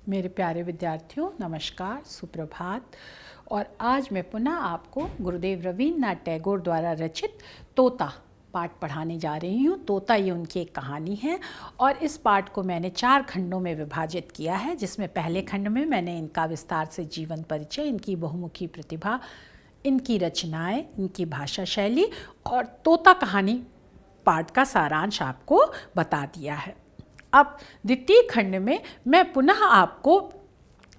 मेरे प्यारे विद्यार्थियों, नमस्कार, सुप्रभात। और आज मैं पुनः आपको गुरुदेव रवींद्रनाथ टैगोर द्वारा रचित तोता पाठ पढ़ाने जा रही हूँ। तोता ये उनकी एक कहानी है और इस पाठ को मैंने 4 खंडों में विभाजित किया है, जिसमें पहले खंड में मैंने इनका विस्तार से जीवन परिचय, इनकी बहुमुखी प्रतिभा, इनकी रचनाएं, इनकी भाषा शैली और तोता कहानी पाठ का सारांश आपको बता दिया है। अब द्वितीय खंड में मैं पुनः आपको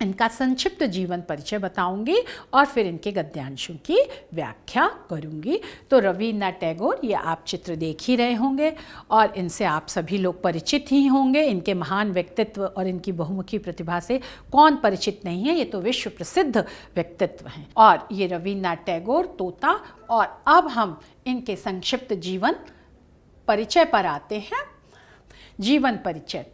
इनका संक्षिप्त जीवन परिचय बताऊंगी और फिर इनके गद्यांशों की व्याख्या करूंगी। तो रवींद्रनाथ टैगोर, ये आप चित्र देख ही रहे होंगे और इनसे आप सभी लोग परिचित ही होंगे। इनके महान व्यक्तित्व और इनकी बहुमुखी प्रतिभा से कौन परिचित नहीं है, ये तो विश्व प्रसिद्ध व्यक्तित्व हैं। और ये रवींद्रनाथ टैगोर तोता। और अब हम इनके संक्षिप्त जीवन परिचय पर आते हैं। जीवन परिचय,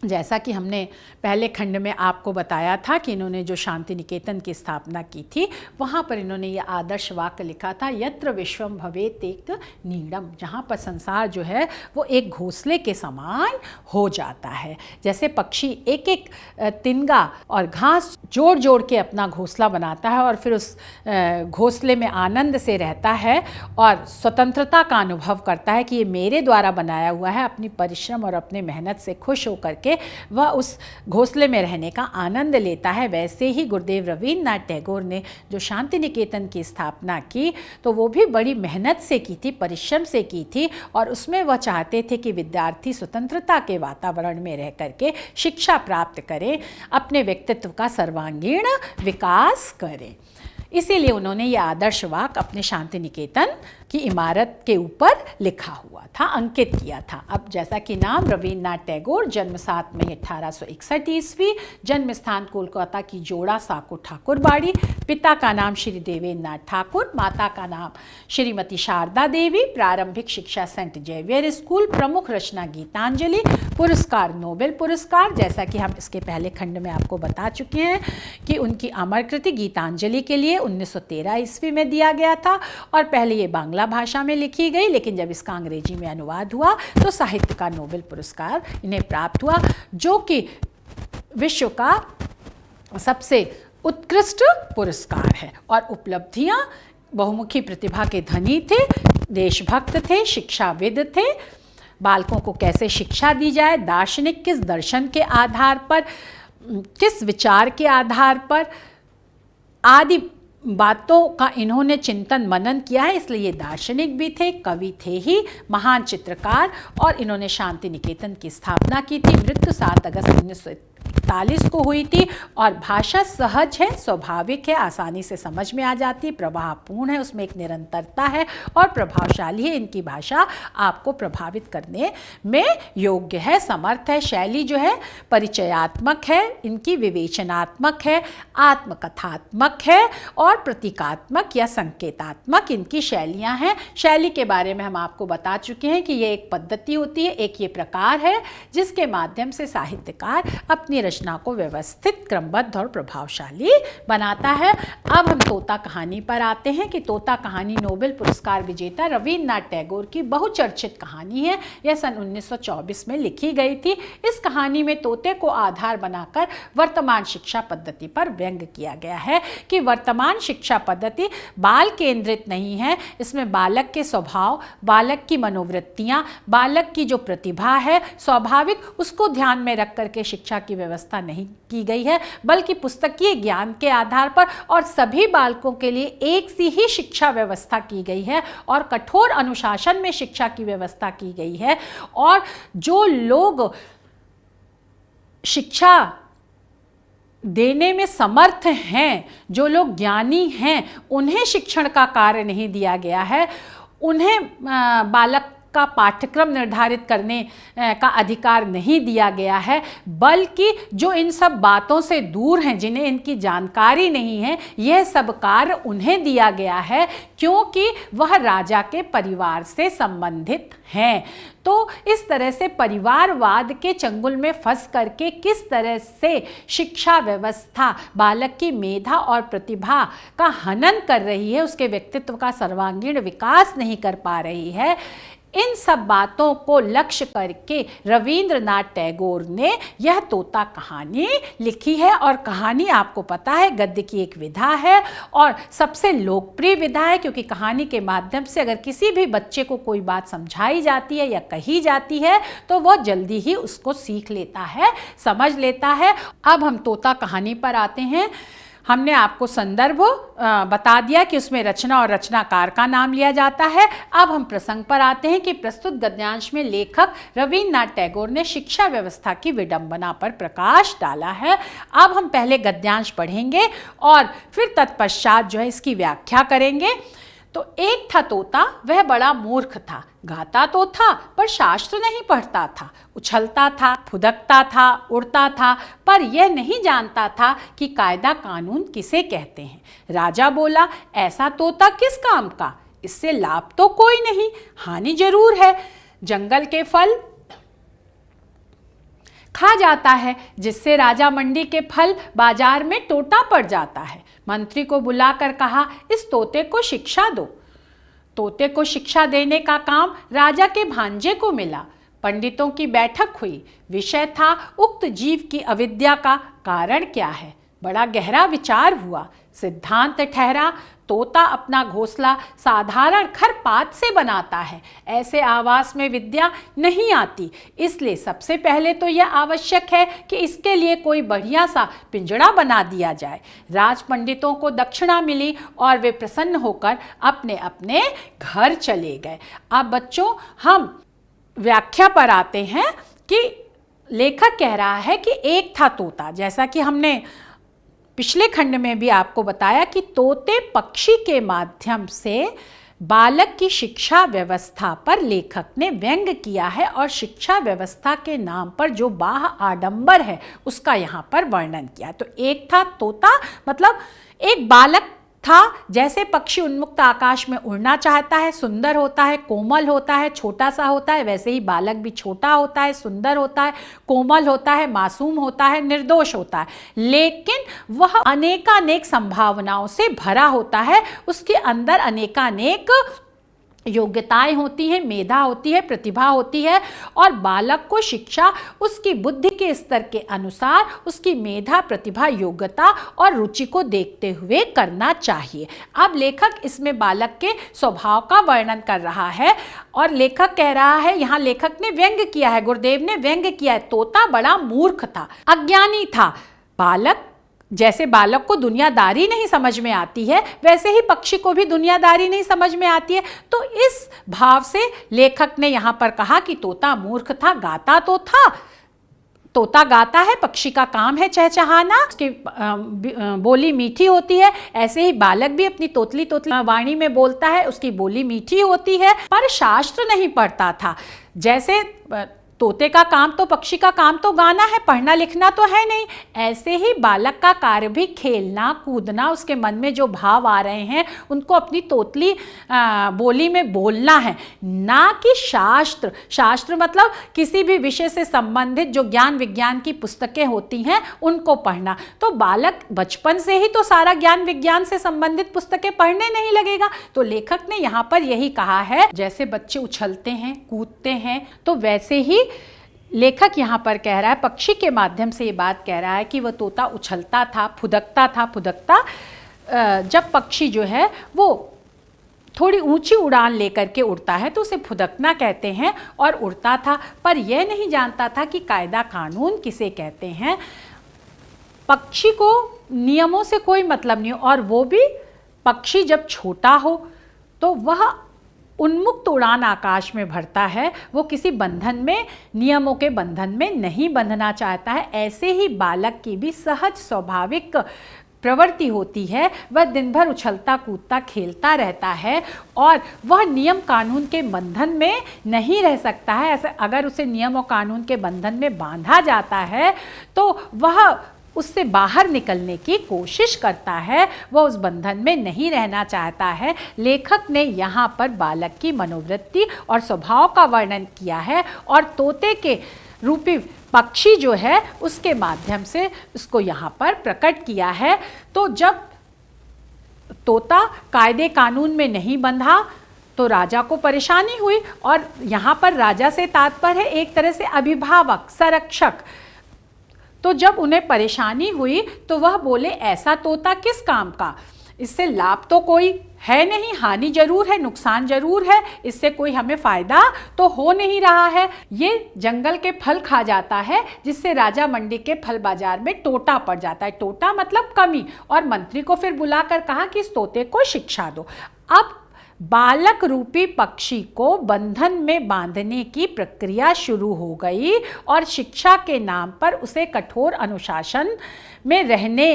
जैसा कि हमने पहले खंड में आपको बताया था कि इन्होंने जो शांति निकेतन की स्थापना की थी, वहाँ पर इन्होंने ये आदर्श वाक्य लिखा था, यत्र विश्वम भवेत् एक नीडम, जहाँ पर संसार जो है वो एक घोंसले के समान हो जाता है। जैसे पक्षी एक एक तिनगा और घास जोड़ जोड़ के अपना घोंसला बनाता है और फिर उस घोंसले में आनंद से रहता है और स्वतंत्रता का अनुभव करता है कि ये मेरे द्वारा बनाया हुआ है, अपनी परिश्रम और अपने मेहनत से खुश होकर के वह उस घोंसले में रहने का आनंद लेता है। वैसे ही गुरुदेव रवींद्रनाथ टैगोर ने जो शांति निकेतन की स्थापना की, तो वो भी बड़ी मेहनत से की थी, परिश्रम से की थी और उसमें वह चाहते थे कि विद्यार्थी स्वतंत्रता के वातावरण में रह करके शिक्षा प्राप्त करें, अपने व्यक्तित्व का सर्वांगीण विकास करें। इसीलिए उन्होंने ये आदर्श वाक्य अपने शांति निकेतन की इमारत के ऊपर लिखा हुआ था, अंकित किया था। अब जैसा कि नाम रवींद्रनाथ टैगोर, जन्म 7 मई 1861 ईस्वी, जन्म स्थान कोलकाता की जोड़ा साको ठाकुरबाड़ी, पिता का नाम श्री देवेंद्रनाथ ठाकुर, माता का नाम श्रीमती शारदा देवी, प्रारंभिक शिक्षा सेंट जेवियर स्कूल, प्रमुख रचना गीतांजलि, पुरस्कार नोबेल पुरस्कार, जैसा कि हम इसके पहले खंड में आपको बता चुके हैं कि उनकी अमर कृति गीतांजलि के लिए 1913 ईस्वी में दिया गया था और पहले ये बांग्ला भाषा में लिखी गई, लेकिन जब इसका अंग्रेजी में अनुवाद हुआ तो साहित्य का नोबेल पुरस्कार इन्हें प्राप्त हुआ, जो कि विश्व का सबसे उत्कृष्ट पुरस्कार है। और उपलब्धियां, बहुमुखी प्रतिभा के धनी थे, देशभक्त थे, शिक्षाविद थे, बालकों को कैसे शिक्षा दी जाए, दार्शनिक, किस दर्शन के आधार पर, किस विचार के आधार पर आदि बातों का इन्होंने चिंतन मनन किया है। इसलिए ये दार्शनिक भी थे, कवि थे ही, महान चित्रकार। और इन्होंने शांति निकेतन की स्थापना की थी। मृत्यु 7 अगस्त 1941 को हुई थी और भाषा सहज है, स्वाभाविक है, आसानी से समझ में आ जाती है, प्रभावपूर्ण है, उसमें एक निरंतरता है और प्रभावशाली है। इनकी भाषा आपको प्रभावित करने में योग्य है, समर्थ है। शैली जो है परिचयात्मक है, इनकी विवेचनात्मक है, आत्मकथात्मक है और प्रतीकात्मक या संकेतात्मक इनकी शैलियाँ हैं। शैली के बारे में हम आपको बता चुके हैं कि ये एक पद्धति होती है, एक ये प्रकार है जिसके माध्यम से साहित्यकार अपनी रचना को व्यवस्थित, क्रमबद्ध और प्रभावशाली बनाता है। अब हम तोता कहानी पर आते हैं कि तोता कहानी नोबेल पुरस्कार विजेता रवींद्रनाथ टैगोर की बहुचर्चित कहानी है। यह सन 1924 में लिखी गई थी। इस कहानी में तोते को आधार बनाकर वर्तमान शिक्षा पद्धति पर व्यंग किया गया है कि वर्तमान शिक्षा पद्धति बाल केंद्रित नहीं है। इसमें बालक के स्वभाव, बालक की मनोवृत्तियाँ, बालक की जो प्रतिभा है स्वाभाविक, उसको ध्यान में रख करके शिक्षा की व्यवस्था नहीं की गई है, बल्कि पुस्तकीय ज्ञान के आधार पर और सभी बालकों के लिए एक सी ही शिक्षा व्यवस्था की गई है और कठोर अनुशासन में शिक्षा की व्यवस्था की गई है। और जो लोग शिक्षा देने में समर्थ हैं, जो लोग ज्ञानी हैं, उन्हें शिक्षण का कार्य नहीं दिया गया है। उन्हें बालक का पाठ्यक्रम निर्धारित करने का अधिकार नहीं दिया गया है, बल्कि जो इन सब बातों से दूर हैं, जिन्हें इनकी जानकारी नहीं है, यह सब कार्य उन्हें दिया गया है क्योंकि वह राजा के परिवार से संबंधित हैं। तो इस तरह से परिवारवाद के चंगुल में फंस करके किस तरह से शिक्षा व्यवस्था बालक की मेधा और प्रतिभा का हनन कर रही है, उसके व्यक्तित्व का सर्वांगीण विकास नहीं कर पा रही है, इन सब बातों को लक्ष्य करके रवींद्रनाथ टैगोर ने यह तोता कहानी लिखी है। और कहानी आपको पता है गद्य की एक विधा है और सबसे लोकप्रिय विधा है, क्योंकि कहानी के माध्यम से अगर किसी भी बच्चे को कोई बात समझाई जाती है या कही जाती है तो वह जल्दी ही उसको सीख लेता है, समझ लेता है। अब हम तोता कहानी पर आते हैं। हमने आपको संदर्भ बता दिया कि उसमें रचना और रचनाकार का नाम लिया जाता है। अब हम प्रसंग पर आते हैं कि प्रस्तुत गद्यांश में लेखक रवींद्रनाथ टैगोर ने शिक्षा व्यवस्था की विडंबना पर प्रकाश डाला है। अब हम पहले गद्यांश पढ़ेंगे और फिर तत्पश्चात जो है इसकी व्याख्या करेंगे। तो एक था तोता, वह बड़ा मूर्ख था, गाता तो था पर शास्त्र नहीं पढ़ता था, उछलता था, फुदकता था, उड़ता था, पर यह नहीं जानता था कि कायदा कानून किसे कहते हैं। राजा बोला, ऐसा तोता किस काम का, इससे लाभ तो कोई नहीं, हानि जरूर है। जंगल के फल खा जाता है, जिससे राजा मंडी के फल बाजार में टोटा पड़ जाता है। मंत्री को बुलाकर कहा, इस तोते को शिक्षा दो। तोते को शिक्षा देने का काम राजा के भांजे को मिला। पंडितों की बैठक हुई। विषय था उक्त जीव की अविद्या का कारण क्या है। बड़ा गहरा विचार हुआ। सिद्धांत ठहरा, तोता अपना घोंसला साधारण खरपात से बनाता है, ऐसे आवास में विद्या नहीं आती। इसलिए सबसे पहले तो यह आवश्यक है कि इसके लिए कोई बढ़िया सा पिंजड़ा बना दिया जाए। राज पंडितों को दक्षिणा मिली और वे प्रसन्न होकर अपने अपने घर चले गए। अब बच्चों हम व्याख्या पर आते हैं कि लेखक कह रहा है कि एक था तोता, जैसा कि हमने पिछले खंड में भी आपको बताया कि तोते पक्षी के माध्यम से बालक की शिक्षा व्यवस्था पर लेखक ने व्यंग किया है और शिक्षा व्यवस्था के नाम पर जो बाह्य आडंबर है उसका यहाँ पर वर्णन किया। तो एक था तोता मतलब एक बालक था, जैसे पक्षी उन्मुक्त आकाश में उड़ना चाहता है, सुंदर होता है, कोमल होता है, छोटा सा होता है, वैसे ही बालक भी छोटा होता है, सुंदर होता है, कोमल होता है, मासूम होता है, निर्दोष होता है, लेकिन वह अनेकानेक संभावनाओं से भरा होता है। उसके अंदर अनेकानेक योग्यताएं होती हैं, मेधा होती है, प्रतिभा होती है और बालक को शिक्षा उसकी बुद्धि के स्तर के अनुसार उसकी मेधा, प्रतिभा, योग्यता और रुचि को देखते हुए करना चाहिए। अब लेखक इसमें बालक के स्वभाव का वर्णन कर रहा है और लेखक कह रहा है, यहाँ लेखक ने व्यंग किया है, गुरुदेव ने व्यंग किया है। तोता बड़ा मूर्ख था, अज्ञानी था। बालक जैसे बालक को दुनियादारी नहीं समझ में आती है, वैसे ही पक्षी को भी दुनियादारी नहीं समझ में आती है। तो इस भाव से लेखक ने यहाँ पर कहा कि तोता मूर्ख था, गाता तो था। तोता गाता है, पक्षी का काम है चहचहाना, उसकी बोली मीठी होती है। ऐसे ही बालक भी अपनी तोतली वाणी में बोलता है, उसकी बोली मीठी होती है, पर शास्त्र नहीं पढ़ता था। जैसे तोते का काम तो, पक्षी का काम तो गाना है, पढ़ना लिखना तो है नहीं। ऐसे ही बालक का कार्य भी खेलना, कूदना, उसके मन में जो भाव आ रहे हैं उनको अपनी तोतली बोली में बोलना है, ना कि शास्त्र। शास्त्र मतलब किसी भी विषय से संबंधित जो ज्ञान विज्ञान की पुस्तकें होती हैं उनको पढ़ना। तो बालक बचपन से ही तो सारा ज्ञान विज्ञान से संबंधित पुस्तकें पढ़ने नहीं लगेगा। तो लेखक ने यहाँ पर यही कहा है, जैसे बच्चे उछलते हैं, कूदते हैं, तो वैसे ही लेखक यहाँ पर कह रहा है, पक्षी के माध्यम से ये बात कह रहा है कि वह तोता उछलता था, फुदकता। जब पक्षी जो है वो थोड़ी ऊंची उड़ान लेकर के उड़ता है तो उसे फुदकना कहते हैं, और उड़ता था, पर यह नहीं जानता था कि कायदा कानून किसे कहते हैं। पक्षी को नियमों से कोई मतलब नहीं, और वो भी पक्षी जब छोटा हो तो वह उन्मुक्त उड़ान आकाश में भरता है, वो किसी बंधन में, नियमों के बंधन में नहीं बंधना चाहता है। ऐसे ही बालक की भी सहज स्वाभाविक प्रवृत्ति होती है, वह दिन भर उछलता कूदता खेलता रहता है और वह नियम कानून के बंधन में नहीं रह सकता है। ऐसे अगर उसे नियम और कानून के बंधन में बांधा जाता है तो वह उससे बाहर निकलने की कोशिश करता है, वह उस बंधन में नहीं रहना चाहता है। लेखक ने यहाँ पर बालक की मनोवृत्ति और स्वभाव का वर्णन किया है और तोते के रूपी पक्षी जो है उसके माध्यम से उसको यहाँ पर प्रकट किया है। तो जब तोता कायदे कानून में नहीं बंधा, तो राजा को परेशानी हुई, और यहाँ पर राजा से तात्पर्य है एक तरह से अभिभावक, संरक्षक। तो जब उन्हें परेशानी हुई तो वह बोले ऐसा तोता किस काम का, इससे लाभ तो कोई है नहीं, हानि जरूर है, नुकसान जरूर है, इससे कोई हमें फायदा तो हो नहीं रहा है। ये जंगल के फल खा जाता है, जिससे राजा मंडी के फल बाजार में टोटा पड़ जाता है। टोटा मतलब कमी। और मंत्री को फिर बुलाकर कहा कि इस तोते को शिक्षा दो। अब बालक रूपी पक्षी को बंधन में बांधने की प्रक्रिया शुरू हो गई और शिक्षा के नाम पर उसे कठोर अनुशासन में रहने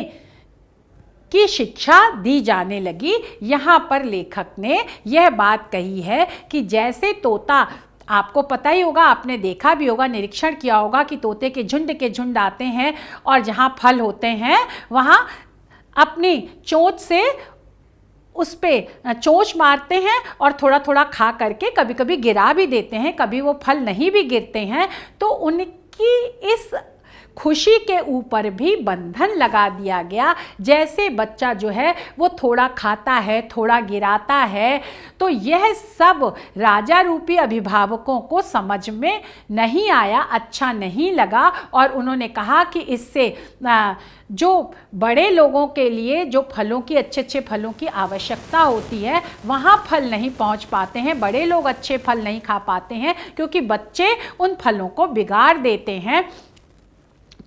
की शिक्षा दी जाने लगी। यहाँ पर लेखक ने यह बात कही है कि जैसे तोता, आपको पता ही होगा, आपने देखा भी होगा, निरीक्षण किया होगा कि तोते के झुंड आते हैं और जहाँ फल होते हैं वहाँ अपनी चोंच से उस पे चोंच मारते हैं और थोड़ा थोड़ा खा करके कभी कभी गिरा भी देते हैं, कभी वो फल नहीं भी गिरते हैं। तो उनकी इस खुशी के ऊपर भी बंधन लगा दिया गया। जैसे बच्चा जो है वो थोड़ा खाता है, थोड़ा गिराता है, तो यह सब राजा रूपी अभिभावकों को समझ में नहीं आया, अच्छा नहीं लगा। और उन्होंने कहा कि इससे जो बड़े लोगों के लिए जो फलों की, अच्छे अच्छे फलों की आवश्यकता होती है, वहाँ फल नहीं पहुँच पाते हैं, बड़े लोग अच्छे फल नहीं खा पाते हैं, क्योंकि बच्चे उन फलों को बिगाड़ देते हैं।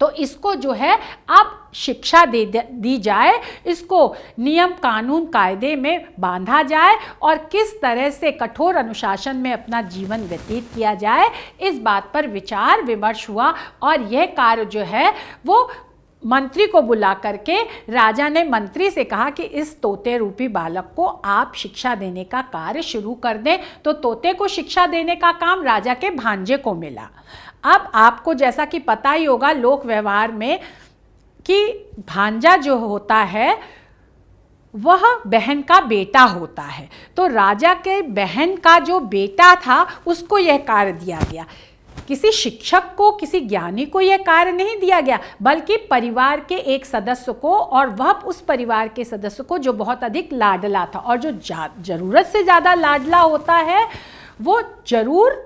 तो इसको जो है अब शिक्षा दी जाए, इसको नियम कानून कायदे में बांधा जाए और किस तरह से कठोर अनुशासन में अपना जीवन व्यतीत किया जाए, इस बात पर विचार विमर्श हुआ। और यह कार्य जो है वो मंत्री को बुला करके राजा ने मंत्री से कहा कि इस तोते रूपी बालक को आप शिक्षा देने का कार्य शुरू कर दें। तो तोते को शिक्षा देने का काम राजा के भांजे को मिला। अब आपको जैसा कि पता ही होगा लोक व्यवहार में कि भांजा जो होता है वह बहन का बेटा होता है। तो राजा के बहन का जो बेटा था उसको यह कार्य दिया गया। किसी शिक्षक को, किसी ज्ञानी को यह कार्य नहीं दिया गया, बल्कि परिवार के एक सदस्य को, और वह उस परिवार के सदस्य को जो बहुत अधिक लाडला था। और जो जरूरत से ज़्यादा लाडला होता है वो जरूर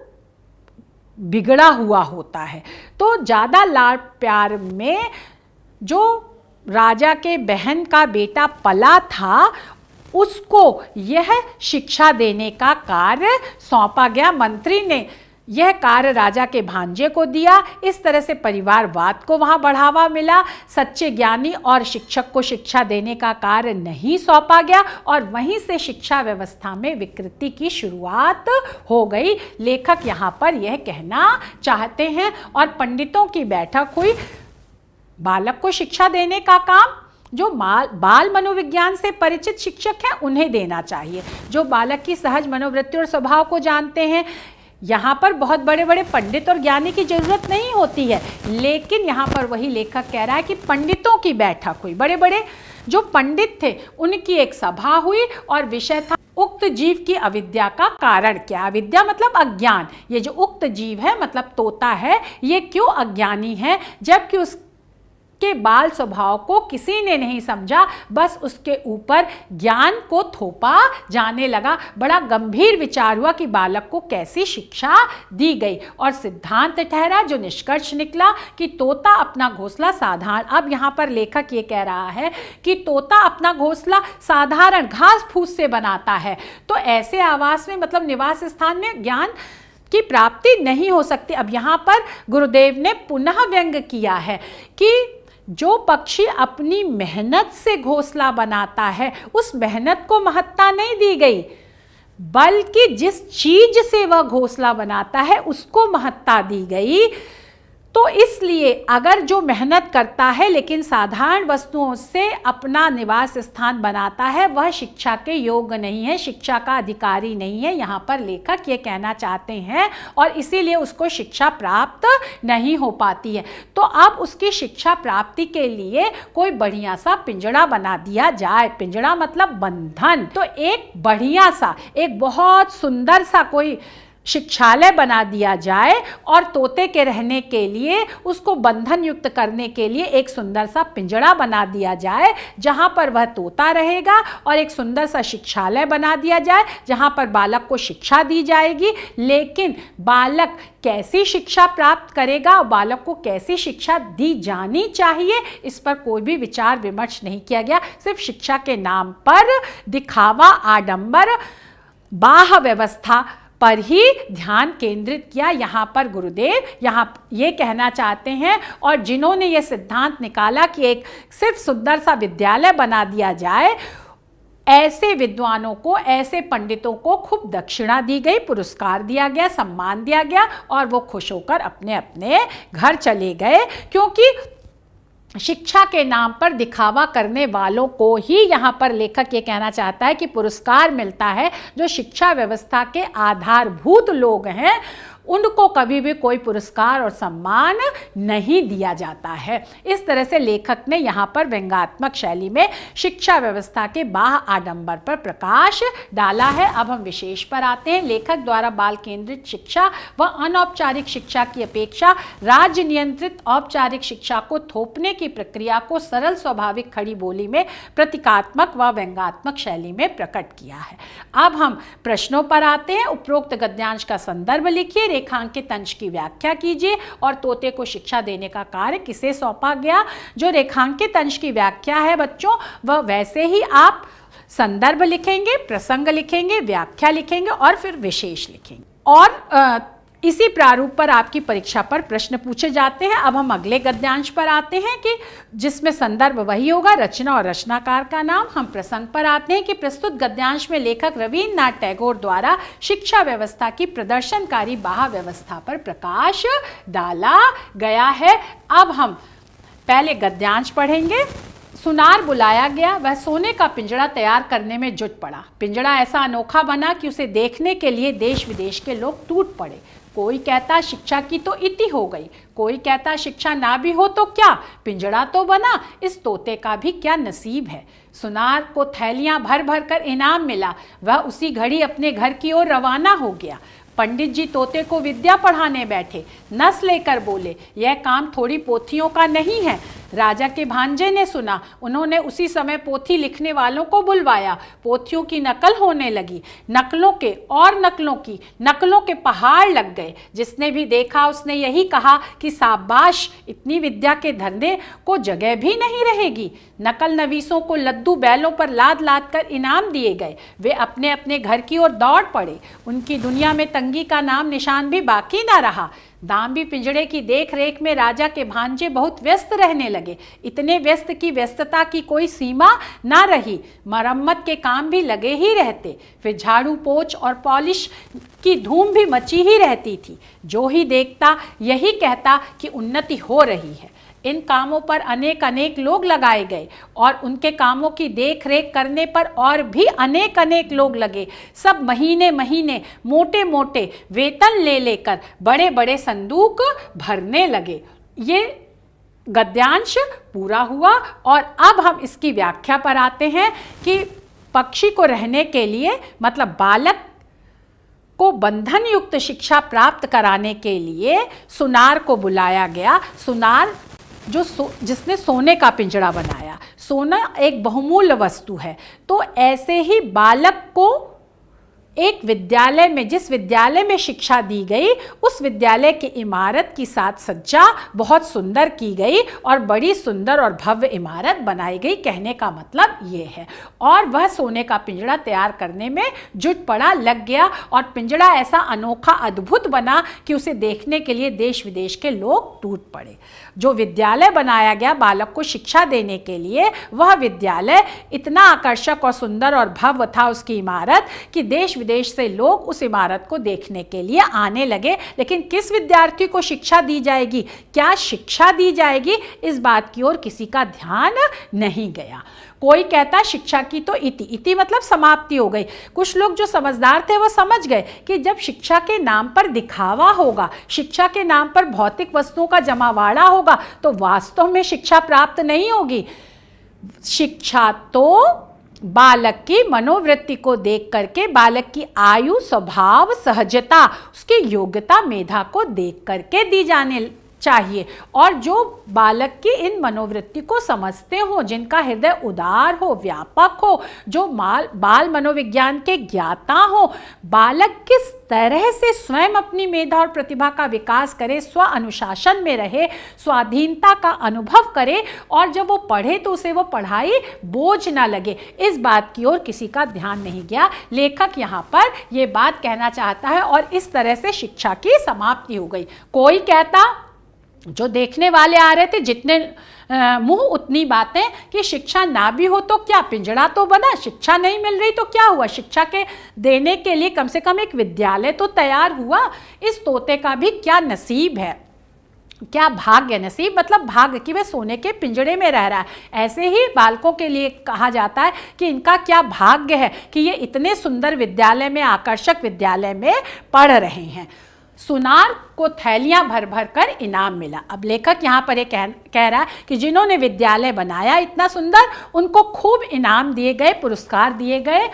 बिगड़ा हुआ होता है। तो ज़्यादा लाड प्यार में जो राजा के बहन का बेटा पला था उसको यह शिक्षा देने का कार्य सौंपा गया। मंत्री ने यह कार्य राजा के भांजे को दिया। इस तरह से परिवारवाद को वहाँ बढ़ावा मिला। सच्चे ज्ञानी और शिक्षक को शिक्षा देने का कार्य नहीं सौंपा गया और वहीं से शिक्षा व्यवस्था में विकृति की शुरुआत हो गई। लेखक यहाँ पर यह कहना चाहते हैं। और पंडितों की बैठक हुई। बालक को शिक्षा देने का काम जो बाल मनोविज्ञान से परिचित शिक्षक हैं उन्हें देना चाहिए, जो बालक की सहज मनोवृत्ति और स्वभाव को जानते हैं। यहाँ पर बहुत बड़े बड़े पंडित और ज्ञानी की जरूरत नहीं होती है, लेकिन यहाँ पर वही लेखक कह रहा है कि पंडितों की बैठक हुई। बड़े बड़े जो पंडित थे उनकी एक सभा हुई और विषय था उक्त जीव की अविद्या का कारण क्या। अविद्या मतलब अज्ञान। ये जो उक्त जीव है मतलब तोता है, ये क्यों अज्ञानी है, जबकि उसके बाल स्वभाव को किसी ने नहीं समझा, बस उसके ऊपर ज्ञान को थोपा जाने लगा। बड़ा गंभीर विचार हुआ कि बालक को कैसी शिक्षा दी गई और सिद्धांत ठहरा, जो निष्कर्ष निकला कि तोता अपना घोंसला साधारण, अब यहाँ पर लेखक ये कह रहा है कि तोता अपना घोंसला साधारण घास फूस से बनाता है। तो ऐसे आवास में मतलब निवास स्थान में ज्ञान की प्राप्ति नहीं हो सकती। अब यहाँ पर गुरुदेव ने पुनः व्यंग किया है कि जो पक्षी अपनी मेहनत से घोंसला बनाता है उस मेहनत को महत्ता नहीं दी गई, बल्कि जिस चीज से वह घोंसला बनाता है उसको महत्ता दी गई। तो इसलिए अगर जो मेहनत करता है लेकिन साधारण वस्तुओं से अपना निवास स्थान बनाता है वह शिक्षा के योग्य नहीं है, शिक्षा का अधिकारी नहीं है, यहाँ पर लेखक ये कहना चाहते हैं। और इसीलिए उसको शिक्षा प्राप्त नहीं हो पाती है। तो अब उसकी शिक्षा प्राप्ति के लिए कोई बढ़िया सा पिंजड़ा बना दिया जाए। पिंजड़ा मतलब बंधन। तो एक बढ़िया सा, एक बहुत सुंदर सा कोई शिक्षालय बना दिया जाए और तोते के रहने के लिए उसको बंधन युक्त करने के लिए एक सुंदर सा पिंजड़ा बना दिया जाए जहां पर वह तोता रहेगा, और एक सुंदर सा शिक्षालय बना दिया जाए जहां पर बालक को शिक्षा दी जाएगी। लेकिन बालक कैसी शिक्षा प्राप्त करेगा और बालक को कैसी शिक्षा दी जानी चाहिए, इस पर कोई भी विचार विमर्श नहीं किया गया। सिर्फ शिक्षा के नाम पर दिखावा, आडंबर, बाह्य व्यवस्था पर ही ध्यान केंद्रित किया। यहाँ पर गुरुदेव यहाँ ये कहना चाहते हैं, और जिन्होंने ये सिद्धांत निकाला कि एक सिर्फ सुंदर सा विद्यालय बना दिया जाए, ऐसे विद्वानों को, ऐसे पंडितों को खूब दक्षिणा दी गई, पुरस्कार दिया गया, सम्मान दिया गया, और वो खुश होकर अपने अपने घर चले गए। क्योंकि शिक्षा के नाम पर दिखावा करने वालों को ही यहाँ पर लेखक ये कहना चाहता है कि पुरस्कार मिलता है। जो शिक्षा व्यवस्था के आधारभूत लोग हैं उनको कभी भी कोई पुरस्कार और सम्मान नहीं दिया जाता है। इस तरह से लेखक ने यहाँ पर व्यंग्यात्मक शैली में शिक्षा व्यवस्था के बाह्य आडंबर पर प्रकाश डाला है। अब हम विशेष पर आते हैं। लेखक द्वारा बाल केंद्रित शिक्षा व अनौपचारिक शिक्षा की अपेक्षा राज्य नियंत्रित औपचारिक शिक्षा को थोपने की प्रक्रिया को सरल स्वाभाविक खड़ी बोली में प्रतीकात्मक व व्यंग्यात्मक शैली में प्रकट किया है। अब हम प्रश्नों पर आते हैं। उपरोक्त गद्यांश का संदर्भ लिखिए, रेखांकित अंश की व्याख्या कीजिए और तोते को शिक्षा देने का कार्य किसे सौंपा गया। जो रेखांकित अंश की व्याख्या है बच्चों, वह वैसे ही आप संदर्भ लिखेंगे, प्रसंग लिखेंगे, व्याख्या लिखेंगे और फिर विशेष लिखेंगे, और इसी प्रारूप पर आपकी परीक्षा पर प्रश्न पूछे जाते हैं। अब हम अगले गद्यांश पर आते हैं कि जिसमें संदर्भ वही होगा, रचना और रचनाकार का नाम। हम प्रसंग पर आते हैं कि प्रस्तुत गद्यांश में लेखक रवीन्द्रनाथ टैगोर द्वारा शिक्षा व्यवस्था की प्रदर्शनकारी बाह्य व्यवस्था पर प्रकाश डाला गया है। अब हम पहले गद्यांश पढ़ेंगे। सुनार बुलाया गया, वह सोने का पिंजड़ा तैयार करने में जुट पड़ा। पिंजड़ा ऐसा अनोखा बना कि उसे देखने के लिए देश विदेश के लोग टूट पड़े। कोई कहता शिक्षा की तो इति हो गई, कोई कहता शिक्षा ना भी हो तो क्या, पिंजड़ा तो बना, इस तोते का भी क्या नसीब है। सुनार को थैलियां भर भर कर इनाम मिला, वह उसी घड़ी अपने घर की ओर रवाना हो गया। पंडित जी तोते को विद्या पढ़ाने बैठे, नस लेकर बोले, यह काम थोड़ी पोथियों का नहीं है। राजा के भांजे ने सुना, उन्होंने उसी समय पोथी लिखने वालों को बुलवाया। पोथियों की नकल होने लगी, नकलों के और नकलों के पहाड़ लग गए। जिसने भी देखा उसने यही कहा कि शाबाश, इतनी विद्या के धंधे को जगह भी नहीं रहेगी। नकल नवीसों को लद्दू बैलों पर लाद लाद कर इनाम दिए गए। वे अपने अपने घर की ओर दौड़ पड़े। उनकी दुनिया में तंगी का नाम निशान भी बाकी ना रहा। दाम्भी पिंजड़े की देख रेख में राजा के भांजे बहुत व्यस्त रहने लगे। इतने व्यस्त कि व्यस्तता की कोई सीमा ना रही। मरम्मत के काम भी लगे ही रहते। फिर झाड़ू पोछ और पॉलिश की धूम भी मची ही रहती थी। जो ही देखता यही कहता कि उन्नति हो रही है। इन कामों पर अनेक लोग लगाए गए और उनके कामों की देख रेख करने पर और भी अनेक लोग लगे। सब महीने मोटे मोटे वेतन ले लेकर बड़े बड़े संदूक भरने लगे। ये गद्यांश पूरा हुआ और अब हम इसकी व्याख्या पर आते हैं कि पक्षी को रहने के लिए, मतलब बालक को बंधन युक्त शिक्षा प्राप्त कराने के लिए सुनार को बुलाया गया। सुनार जिसने सोने का पिंजड़ा बनाया। सोना एक बहुमूल्य वस्तु है, तो ऐसे ही बालक को एक विद्यालय में, जिस विद्यालय में शिक्षा दी गई, उस विद्यालय की इमारत की साज सज्जा बहुत सुंदर की गई और बड़ी सुंदर और भव्य इमारत बनाई गई। कहने का मतलब ये है। और वह सोने का पिंजड़ा तैयार करने में जुट पड़ा, लग गया, और पिंजड़ा ऐसा अनोखा अद्भुत बना कि उसे देखने के लिए देश विदेश के लोग टूट पड़े। जो विद्यालय बनाया गया बालक को शिक्षा देने के लिए, वह विद्यालय इतना आकर्षक और सुंदर और भव्य था, उसकी इमारत, कि देश विदेश से लोग उस इमारत को देखने के लिए आने लगे। लेकिन किस विद्यार्थी को शिक्षा दी जाएगी, क्या शिक्षा दी जाएगी, इस बात की ओर किसी का ध्यान नहीं गया। कोई कहता शिक्षा की तो इति मतलब समाप्ति हो गई। कुछ लोग जो समझदार थे वो समझ गए कि जब शिक्षा के नाम पर दिखावा होगा, शिक्षा के नाम पर भौतिक वस्तुओं का जमावाड़ा होगा, तो वास्तव में शिक्षा प्राप्त नहीं होगी। शिक्षा तो बालक की मनोवृत्ति को देख करके, बालक की आयु, स्वभाव, सहजता, उसकी योग्यता, मेधा को देख करके दी जाने चाहिए। और जो बालक की इन मनोवृत्ति को समझते हो, जिनका हृदय उदार हो, व्यापक हो, जो बाल मनोविज्ञान के ज्ञाता हो, बालक किस तरह से स्वयं अपनी मेधा और प्रतिभा का विकास करे, स्व अनुशासन में रहे, स्वाधीनता का अनुभव करे, और जब वो पढ़े तो उसे वो पढ़ाई बोझ ना लगे, इस बात की ओर किसी का ध्यान नहीं गया। लेखक यहाँ पर ये बात कहना चाहता है और इस तरह से शिक्षा की समाप्ति हो गई। कोई कहता, जो देखने वाले आ रहे थे, जितने मुंह उतनी बातें कि शिक्षा ना भी हो तो क्या, पिंजड़ा तो बना, शिक्षा नहीं मिल रही तो क्या हुआ, शिक्षा के देने के लिए कम से कम एक विद्यालय तो तैयार हुआ। इस तोते का भी क्या नसीब है, क्या भाग्य, नसीब मतलब भाग्य कि वह सोने के पिंजड़े में रह रहा है। ऐसे ही बालकों के लिए कहा जाता है कि इनका क्या भाग्य है कि ये इतने सुंदर विद्यालय में, आकर्षक विद्यालय में पढ़ रहे हैं। सुनार को थैलियां भर भर कर इनाम मिला। अब लेखक यहाँ पर ये कह रहा है कि जिन्होंने विद्यालय बनाया इतना सुंदर, उनको खूब इनाम दिए गए, पुरस्कार दिए गए,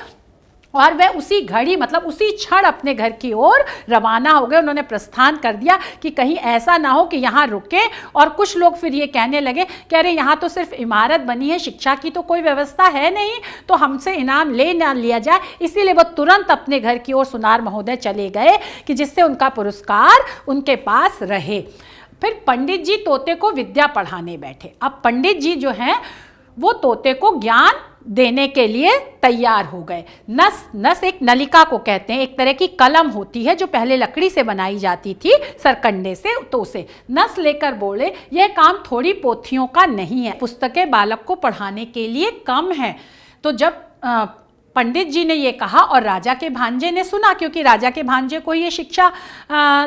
और वह उसी घड़ी मतलब उसी क्षण अपने घर की ओर रवाना हो गए। उन्होंने प्रस्थान कर दिया कि कहीं ऐसा ना हो कि यहाँ रुके और कुछ लोग फिर ये कहने लगे कि अरे यहाँ तो सिर्फ इमारत बनी है, शिक्षा की तो कोई व्यवस्था है नहीं, तो हमसे इनाम ले ना लिया जाए। इसीलिए वो तुरंत अपने घर की ओर सुनार महोदय चले गए कि जिससे उनका पुरस्कार उनके पास रहे। फिर पंडित जी तोते को विद्या पढ़ाने बैठे। अब पंडित जी जो हैं वो तोते को ज्ञान देने के लिए तैयार हो गए। नस एक नलिका को कहते हैं, एक तरह की कलम होती है जो पहले लकड़ी से बनाई जाती थी, सरकंडे से, तो उसे नस लेकर बोले, यह काम थोड़ी पोथियों का नहीं है, पुस्तकें बालक को पढ़ाने के लिए कम है। तो जब पंडित जी ने ये कहा और राजा के भांजे ने सुना, क्योंकि राजा के भांजे को ये शिक्षा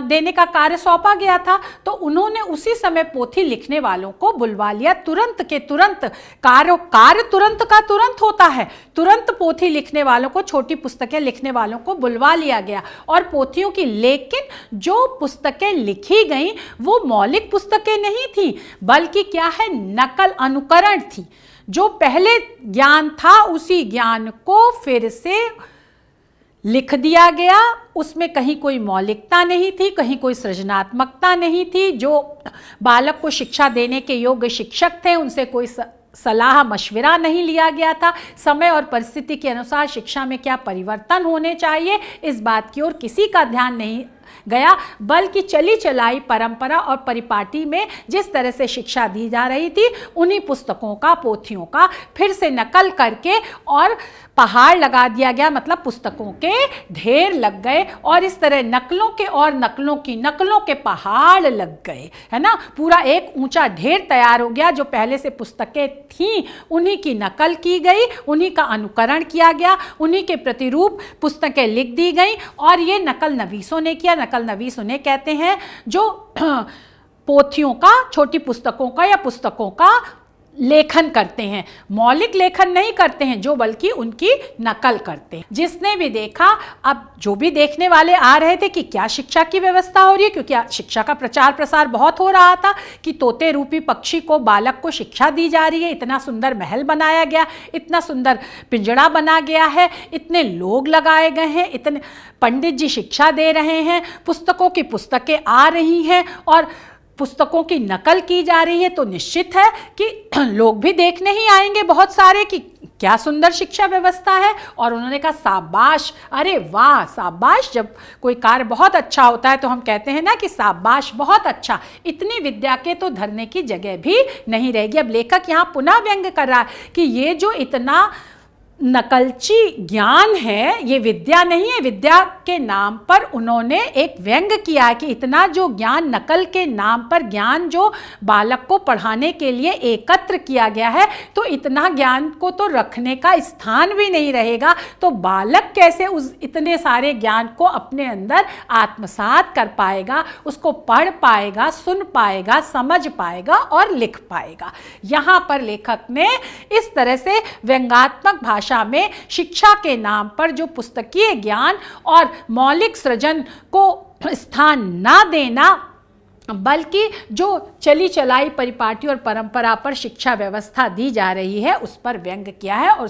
देने का कार्य सौंपा गया था, तो उन्होंने उसी समय पोथी लिखने वालों को बुलवा लिया। तुरंत के तुरंत कार्य तुरंत का तुरंत होता है। तुरंत पोथी लिखने वालों को, छोटी पुस्तकें लिखने वालों को बुलवा लिया गया और पोथियों की, लेकिन जो पुस्तकें लिखी गई वो मौलिक पुस्तकें नहीं थी, बल्कि क्या है, नकल, अनुकरण थी। जो पहले ज्ञान था उसी ज्ञान को फिर से लिख दिया गया। उसमें कहीं कोई मौलिकता नहीं थी, कहीं कोई सृजनात्मकता नहीं थी। जो बालक को शिक्षा देने के योग्य शिक्षक थे उनसे कोई सलाह मशविरा नहीं लिया गया था। समय और परिस्थिति के अनुसार शिक्षा में क्या परिवर्तन होने चाहिए, इस बात की ओर किसी का ध्यान नहीं गया, बल्कि चली चलाई परंपरा और परिपाटी में जिस तरह से शिक्षा दी जा रही थी, उन्हीं पुस्तकों का, पोथियों का फिर से नकल करके और पहाड़ लगा दिया गया, मतलब पुस्तकों के ढेर लग गए। और इस तरह नकलों के और नकलों की नकलों के पहाड़ लग गए, है ना। पूरा एक ऊंचा ढेर तैयार हो गया। जो पहले से पुस्तकें थीं उन्हीं की नकल की गई, उन्हीं का अनुकरण किया गया, उन्हीं के प्रतिरूप पुस्तकें लिख दी गई। और ये नकल नवीसों ने किया। नकल नवीस उन्हें कहते हैं जो पोथियों का, छोटी पुस्तकों का या पुस्तकों का लेखन करते हैं। मौलिक लेखन नहीं करते हैं जो, बल्कि उनकी नकल करते हैं। जिसने भी देखा, अब जो भी देखने वाले आ रहे थे कि क्या शिक्षा की व्यवस्था हो रही है, क्योंकि शिक्षा का प्रचार प्रसार बहुत हो रहा था कि तोते रूपी पक्षी को, बालक को शिक्षा दी जा रही है। इतना सुंदर महल बनाया गया, इतना सुंदर पिंजड़ा बना गया है, इतने लोग लगाए गए हैं, इतने पंडित जी शिक्षा दे रहे हैं, पुस्तकों की पुस्तकें आ रही हैं और पुस्तकों की नकल की जा रही है, तो निश्चित है कि लोग भी देखने ही आएंगे बहुत सारे कि क्या सुंदर शिक्षा व्यवस्था है। और उन्होंने कहा शाबाश, अरे वाह, शाबाश। जब कोई कार्य बहुत अच्छा होता है तो हम कहते हैं ना कि शाबाश, बहुत अच्छा, इतनी विद्या के तो धरने की जगह भी नहीं रहेगी। अब लेखक यहाँ पुनः व्यंग कर रहा है कि ये जो इतना नकलची ज्ञान है, ये विद्या नहीं है। विद्या के नाम पर उन्होंने एक व्यंग किया है कि इतना जो ज्ञान, नकल के नाम पर ज्ञान जो बालक को पढ़ाने के लिए एकत्र किया गया है, तो इतना ज्ञान को तो रखने का स्थान भी नहीं रहेगा। तो बालक कैसे उस इतने सारे ज्ञान को अपने अंदर आत्मसात कर पाएगा, उसको पढ़ पाएगा, सुन पाएगा, समझ पाएगा और लिख पाएगा। यहाँ पर लेखक ने इस तरह से व्यंग्यात्मक भाषा में शिक्षा के नाम पर जो पुस्तकीय ज्ञान और मौलिक सृजन को स्थान ना देना, बल्कि जो चली चलाई परिपाटी और परंपरा पर शिक्षा व्यवस्था दी जा रही है उस पर व्यंग किया है और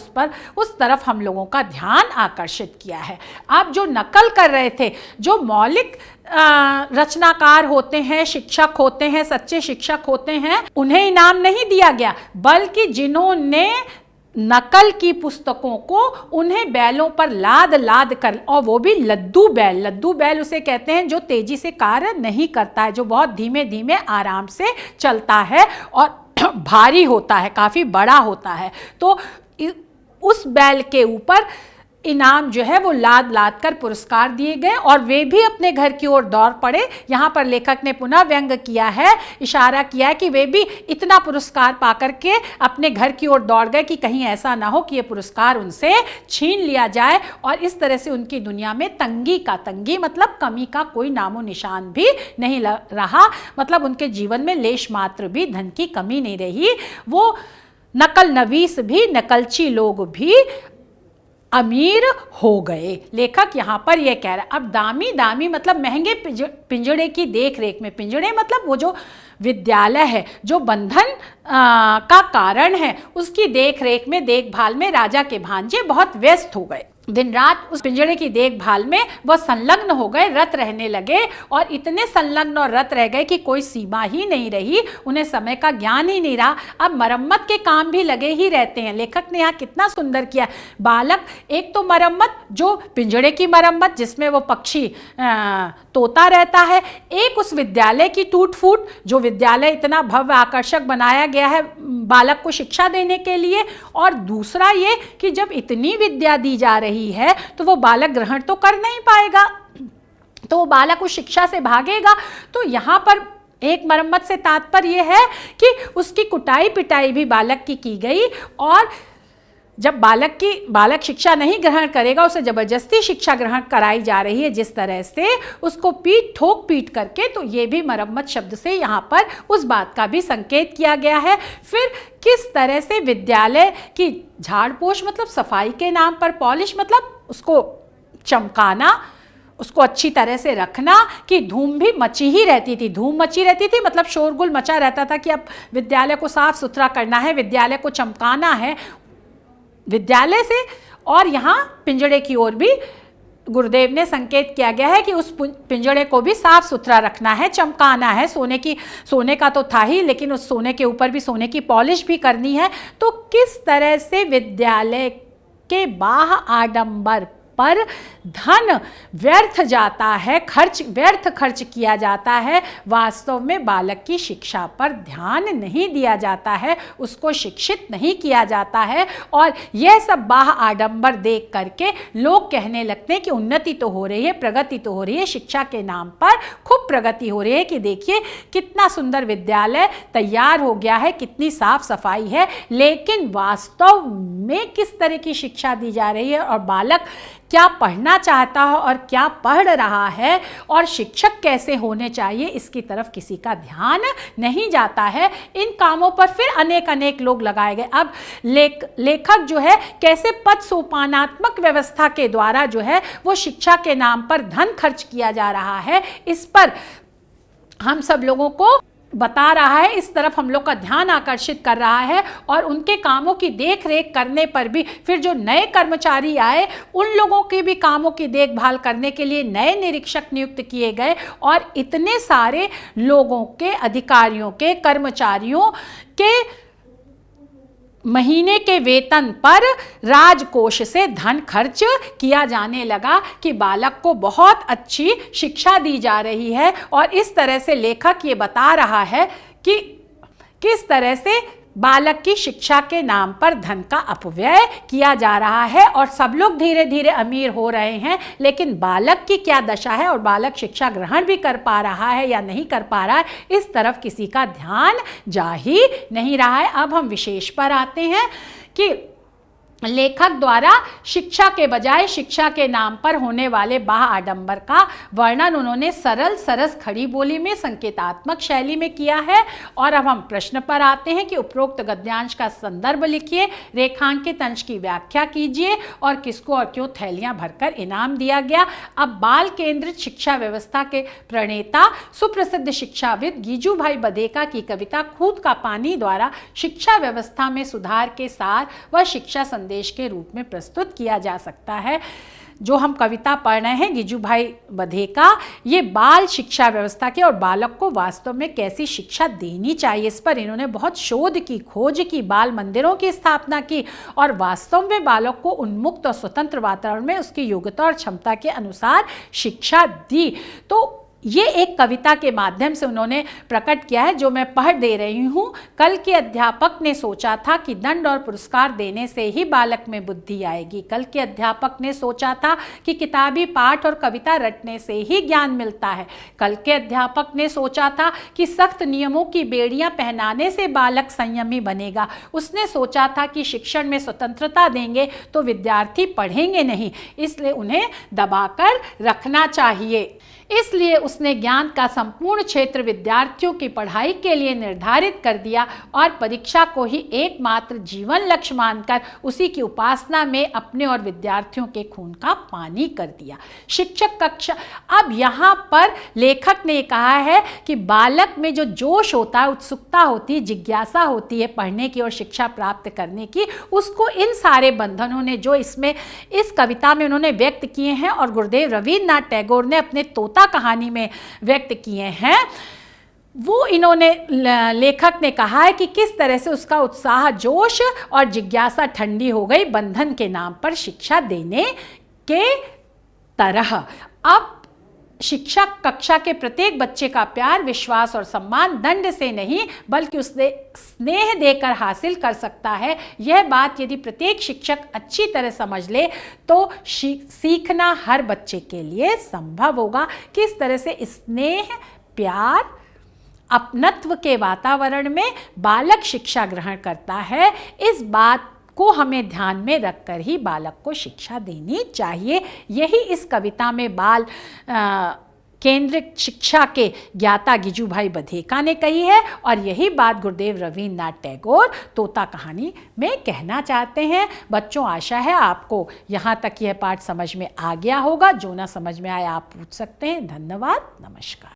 उस तरफ हम लोगों का ध्यान आकर्षित किया है। आप जो नकल कर रहे थे, जो मौलिक रचनाकार होते हैं, शिक्षक होते हैं, सच्चे शिक्षक होते हैं, उन्हें इनाम नहीं दिया गया, बल्कि जिन्होंने नकल की पुस्तकों को उन्हें बैलों पर लाद लाद कर, और वो भी लद्दू बैल उसे कहते हैं जो तेजी से कार्य नहीं करता है, जो बहुत धीमे धीमे आराम से चलता है और भारी होता है, काफ़ी बड़ा होता है। तो उस बैल के ऊपर इनाम जो है वो लाद लाद कर पुरस्कार दिए गए और वे भी अपने घर की ओर दौड़ पड़े। यहाँ पर लेखक ने पुनः व्यंग किया है, इशारा किया है कि वे भी इतना पुरस्कार पाकर के अपने घर की ओर दौड़ गए कि कहीं ऐसा ना हो कि ये पुरस्कार उनसे छीन लिया जाए, और इस तरह से उनकी दुनिया में तंगी मतलब कमी का कोई नामो निशान भी नहीं रहा, मतलब उनके जीवन में लेश मात्र भी धन की कमी नहीं रही। वो नकल नवीस भी, नकलची लोग भी अमीर हो गए। लेखक यहाँ पर यह कह रहा है। अब दामी मतलब महंगे पिंजड़े की देख रेख में, पिंजड़े मतलब वो जो विद्यालय है, जो बंधन का कारण है, उसकी देख रेख में, देखभाल में राजा के भांजे बहुत व्यस्त हो गए। दिन रात उस पिंजड़े की देखभाल में वह संलग्न हो गए, रत रहने लगे, और इतने संलग्न और रत रह गए कि कोई सीमा ही नहीं रही, उन्हें समय का ज्ञान ही नहीं रहा। अब मरम्मत के काम भी लगे ही रहते हैं। लेखक ने यहाँ कितना सुंदर किया। बालक, एक तो मरम्मत, जो पिंजड़े की मरम्मत जिसमें वो पक्षी तोता रहता है, एक उस विद्यालय की टूट फूट, जो विद्यालय इतना भव्य आकर्षक बनाया गया है बालक को शिक्षा देने के लिए, और दूसरा ये कि जब इतनी विद्या दी जा रही है तो वो बालक ग्रहण तो कर नहीं पाएगा, तो वो बालक उस शिक्षा से भागेगा। तो यहाँ पर एक मरम्मत से तात्पर्य है कि उसकी कुटाई पिटाई भी बालक की गई, और जब बालक शिक्षा नहीं ग्रहण करेगा, उसे जबरदस्ती शिक्षा ग्रहण कराई जा रही है जिस तरह से, उसको ठोक पीट करके, तो ये भी मरम्मत शब्द से यहाँ पर उस बात का भी संकेत किया गया है। फिर किस तरह से विद्यालय की झाड़ पोछ मतलब सफाई के नाम पर, पॉलिश मतलब उसको चमकाना, उसको अच्छी तरह से रखना, कि धूम भी मची ही रहती थी, धूम मची रहती थी मतलब शोरगुल मचा रहता था कि अब विद्यालय को साफ सुथरा करना है, विद्यालय को चमकाना है विद्यालय से। और यहाँ पिंजड़े की ओर भी गुरुदेव ने संकेत किया गया है कि उस पिंजड़े को भी साफ सुथरा रखना है, चमकाना है। सोने का तो था ही, लेकिन उस सोने के ऊपर भी सोने की पॉलिश भी करनी है। तो किस तरह से विद्यालय के बाह्य आडंबर पर धन व्यर्थ जाता है, व्यर्थ खर्च किया जाता है, वास्तव में बालक की शिक्षा पर ध्यान नहीं दिया जाता है, उसको शिक्षित नहीं किया जाता है। और यह सब बाह्य आडंबर देख करके लोग कहने लगते हैं कि उन्नति तो हो रही है, प्रगति तो हो रही है, शिक्षा के नाम पर खूब प्रगति हो रही है, कि देखिए कितना सुंदर विद्यालय तैयार हो गया है, कितनी साफ सफाई है। लेकिन वास्तव में किस तरह की शिक्षा दी जा रही है, और बालक क्या पढ़ना चाहता है और क्या पढ़ रहा है, और शिक्षक कैसे होने चाहिए, इसकी तरफ किसी का ध्यान नहीं जाता है। इन कामों पर फिर अनेक लोग लगाए गए। अब लेखक जो है कैसे पद सोपानात्मक व्यवस्था के द्वारा जो है वो शिक्षा के नाम पर धन खर्च किया जा रहा है, इस पर हम सब लोगों को बता रहा है, इस तरफ हम लोग का ध्यान आकर्षित कर रहा है। और उनके कामों की देख रेख करने पर भी फिर जो नए कर्मचारी आए, उन लोगों के भी कामों की देखभाल करने के लिए नए निरीक्षक नियुक्त किए गए, और इतने सारे लोगों के, अधिकारियों के, कर्मचारियों के महीने के वेतन पर राजकोष से धन खर्च किया जाने लगा कि बालक को बहुत अच्छी शिक्षा दी जा रही है। और इस तरह से लेखक ये बता रहा है कि किस तरह से बालक की शिक्षा के नाम पर धन का अपव्यय किया जा रहा है, और सब लोग धीरे धीरे अमीर हो रहे हैं, लेकिन बालक की क्या दशा है, और बालक शिक्षा ग्रहण भी कर पा रहा है या नहीं कर पा रहा है, इस तरफ किसी का ध्यान जा ही नहीं रहा है। अब हम विशेष पर आते हैं कि लेखक द्वारा शिक्षा के बजाय शिक्षा के नाम पर होने वाले बाह्य आडंबर का वर्णन उन्होंने सरल सरस खड़ी बोली में संकेतात्मक शैली में किया है। और अब हम प्रश्न पर आते हैं कि उपरोक्त गद्यांश का संदर्भ लिखिए, रेखांकित अंश की व्याख्या कीजिए और किसको और क्यों थैलियां भरकर इनाम दिया गया। अब बाल केंद्रित शिक्षा व्यवस्था के प्रणेता सुप्रसिद्ध शिक्षाविद गीजूभाई बधेका की कविता खूद का पानी द्वारा शिक्षा व्यवस्था में सुधार के सार व शिक्षा संदेश के रूप में प्रस्तुत किया जा सकता है। जो हम कविता पढ़ रहे हैं गीजूभाई बधेका, ये बाल शिक्षा व्यवस्था के और बालक को वास्तव में कैसी शिक्षा देनी चाहिए इस पर इन्होंने बहुत शोध की, खोज की, बाल मंदिरों की स्थापना की और वास्तव में बालक को उन्मुक्त और स्वतंत्र वातावरण में उसकी योग्यता और क्षमता के अनुसार शिक्षा दी। तो ये एक कविता के माध्यम से उन्होंने प्रकट किया है जो मैं पढ़ दे रही हूँ। कल के अध्यापक ने सोचा था कि दंड और पुरस्कार देने से ही बालक में बुद्धि आएगी। कल के अध्यापक ने सोचा था कि किताबी पाठ और कविता रटने से ही ज्ञान मिलता है। कल के अध्यापक ने सोचा था कि सख्त नियमों की बेड़ियां पहनाने से बालक संयमी बनेगा। उसने सोचा था कि शिक्षण में स्वतंत्रता देंगे तो विद्यार्थी पढ़ेंगे नहीं, इसलिए उन्हें दबाकर रखना चाहिए। इसलिए उसने ज्ञान का संपूर्ण क्षेत्र विद्यार्थियों की पढ़ाई के लिए निर्धारित कर दिया और परीक्षा को ही एकमात्र जीवन लक्ष्य मानकर उसी की उपासना में अपने और विद्यार्थियों के खून का पानी कर दिया। शिक्षक कक्षा, अब यहाँ पर लेखक ने कहा है कि बालक में जो जोश होता है, उत्सुकता होती है, जिज्ञासा होती है पढ़ने की और शिक्षा प्राप्त करने की, उसको इन सारे बंधनों ने जो इसमें इस कविता में उन्होंने व्यक्त किए हैं और गुरुदेव रवींद्रनाथ टैगोर ने अपने तोता कहानी में व्यक्त किए हैं, वो इन्होंने लेखक ने कहा है कि किस तरह से उसका उत्साह, जोश और जिज्ञासा ठंडी हो गई बंधन के नाम पर शिक्षा देने के तरह। अब शिक्षा कक्षा के प्रत्येक बच्चे का प्यार, विश्वास और सम्मान दंड से नहीं बल्कि उससे स्नेह देकर हासिल कर सकता है। यह बात यदि प्रत्येक शिक्षक अच्छी तरह समझ ले तो सीखना हर बच्चे के लिए संभव होगा। किस तरह से स्नेह, प्यार, अपनत्व के वातावरण में बालक शिक्षा ग्रहण करता है, इस बात को हमें ध्यान में रखकर ही बालक को शिक्षा देनी चाहिए। यही इस कविता में बाल केंद्रित शिक्षा के ज्ञाता गीजूभाई बधेका ने कही है और यही बात गुरुदेव रवींद्रनाथ टैगोर तोता कहानी में कहना चाहते हैं। बच्चों, आशा है आपको यहाँ तक यह पाठ समझ में आ गया होगा। जो ना समझ में आया आप पूछ सकते हैं। धन्यवाद, नमस्कार।